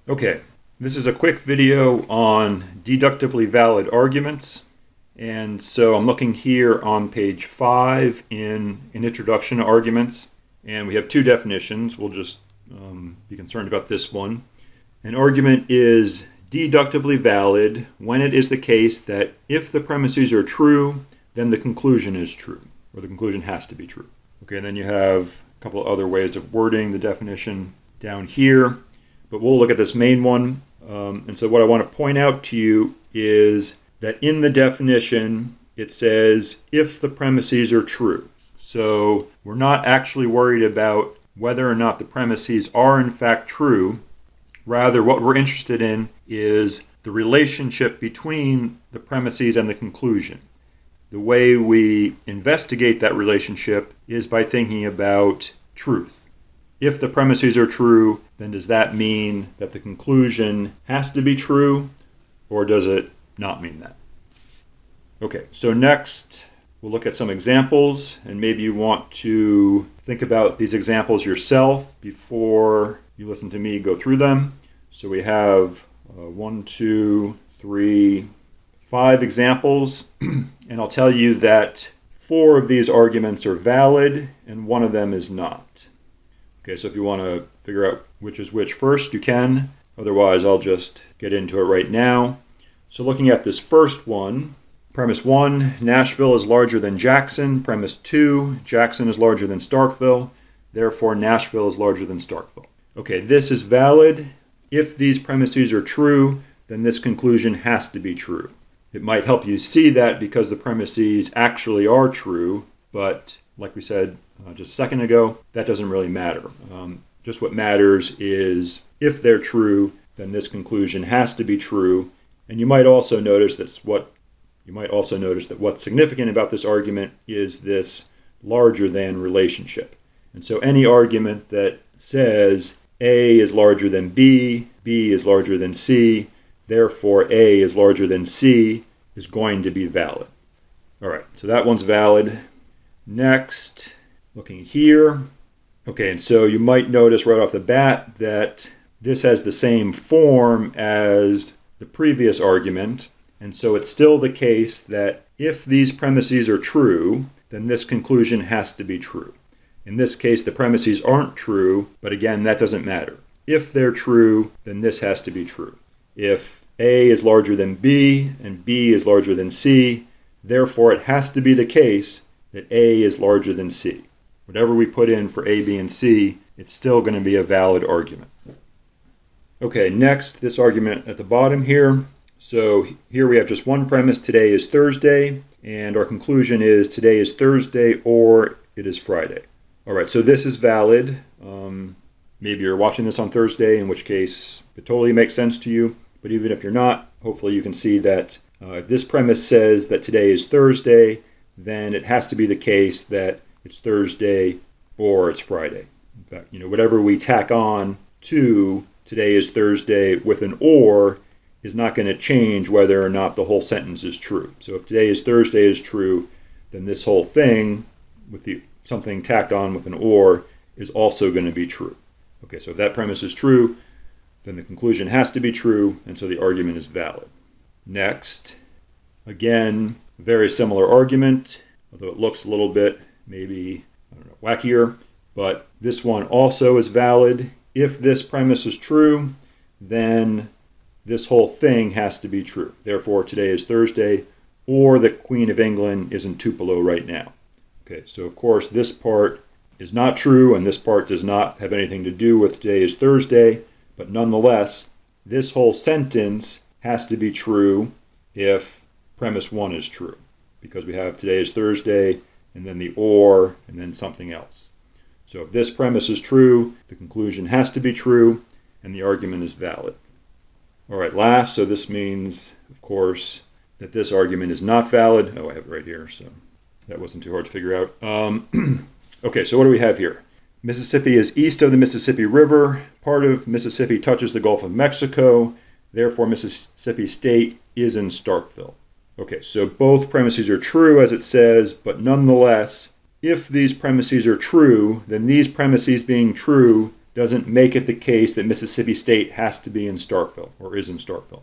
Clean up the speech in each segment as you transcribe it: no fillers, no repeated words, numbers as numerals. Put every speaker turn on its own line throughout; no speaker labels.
Okay, this is a quick video on deductively valid arguments. And so I'm looking here on page 5 in an introduction to arguments. And we have two definitions. We'll just be concerned about this one. An argument is deductively valid when it is the case that if the premises are true, then the conclusion is true, or the conclusion has to be true. Okay, and then you have a couple of other ways of wording the definition down here. But we'll look at this main one. And so what I want to point out to you is that in the definition, it says if the premises are true. So we're not actually worried about whether or not the premises are in fact true. Rather, what we're interested in is the relationship between the premises and the conclusion. The way we investigate that relationship is by thinking about truth. If the premises are true, then does that mean that the conclusion has to be true, or does it not mean that? Okay, so next we'll look at some examples, and maybe you want to think about these examples yourself before you listen to me go through them. So we have 5 examples, and I'll tell you that 4 of these arguments are valid and 1 of them is not. Okay, so if you want to figure out which is which first, you can. Otherwise, I'll just get into it right now. So looking at this first one, premise 1, Nashville is larger than Jackson. Premise 2, Jackson is larger than Starkville. Therefore, Nashville is larger than Starkville. Okay, this is valid. If these premises are true, then this conclusion has to be true. It might help you see that because the premises actually are true, but like we said just a second ago, that doesn't really matter. Just what matters is if they're true, then this conclusion has to be true. And you might also notice that what's significant about this argument is this larger than relationship. And so any argument that says A is larger than B, B is larger than C, therefore A is larger than C is going to be valid. All right, so that one's valid. Next, looking here. Okay, and so you might notice right off the bat that this has the same form as the previous argument. And so it's still the case that if these premises are true, then this conclusion has to be true. In this case, the premises aren't true, but again, that doesn't matter. If they're true, then this has to be true. If A is larger than B and B is larger than C, therefore it has to be the case that A is larger than C. Whatever we put in for A, B, and C, it's still going to be a valid argument. Okay, next, this argument at the bottom here. So here we have just one premise, today is Thursday, and our conclusion is today is Thursday or it is Friday. All right, so this is valid. Maybe you're watching this on Thursday, in which case it totally makes sense to you. But even if you're not, hopefully you can see that if this premise says that today is Thursday, then it has to be the case that it's Thursday or it's Friday. In fact, whatever we tack on to today is Thursday with an or is not going to change whether or not the whole sentence is true. So if today is Thursday is true, then this whole thing with something tacked on with an or is also going to be true. Okay, so if that premise is true, then the conclusion has to be true, and so the argument is valid. Next, again, very similar argument, although it looks a little bit maybe, wackier, but this one also is valid. If this premise is true, then this whole thing has to be true. Therefore, today is Thursday, or the Queen of England is in Tupelo right now. Okay, so of course this part is not true, and this part does not have anything to do with today is Thursday, but nonetheless, this whole sentence has to be true if premise 1 is true, because we have today is Thursday, and then the or, and then something else. So if this premise is true, the conclusion has to be true, and the argument is valid. All right, last, so this means, of course, that this argument is not valid. Oh, I have it right here, so that wasn't too hard to figure out. Okay, so what do we have here? Mississippi is east of the Mississippi River. Part of Mississippi touches the Gulf of Mexico. Therefore, Mississippi State is in Starkville. Okay, so both premises are true as it says, but nonetheless, if these premises are true, then these premises being true doesn't make it the case that Mississippi State has to be in Starkville or is in Starkville.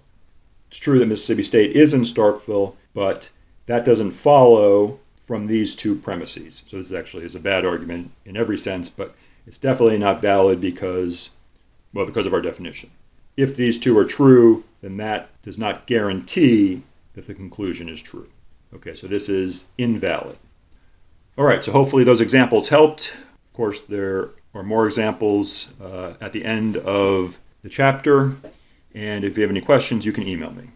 It's true that Mississippi State is in Starkville, but that doesn't follow from these two premises. So this actually is a bad argument in every sense, but it's definitely not valid because of our definition. If these two are true, then that does not guarantee that the conclusion is true. Okay, so this is invalid. All right, so hopefully those examples helped. Of course, there are more examples at the end of the chapter. And if you have any questions, you can email me.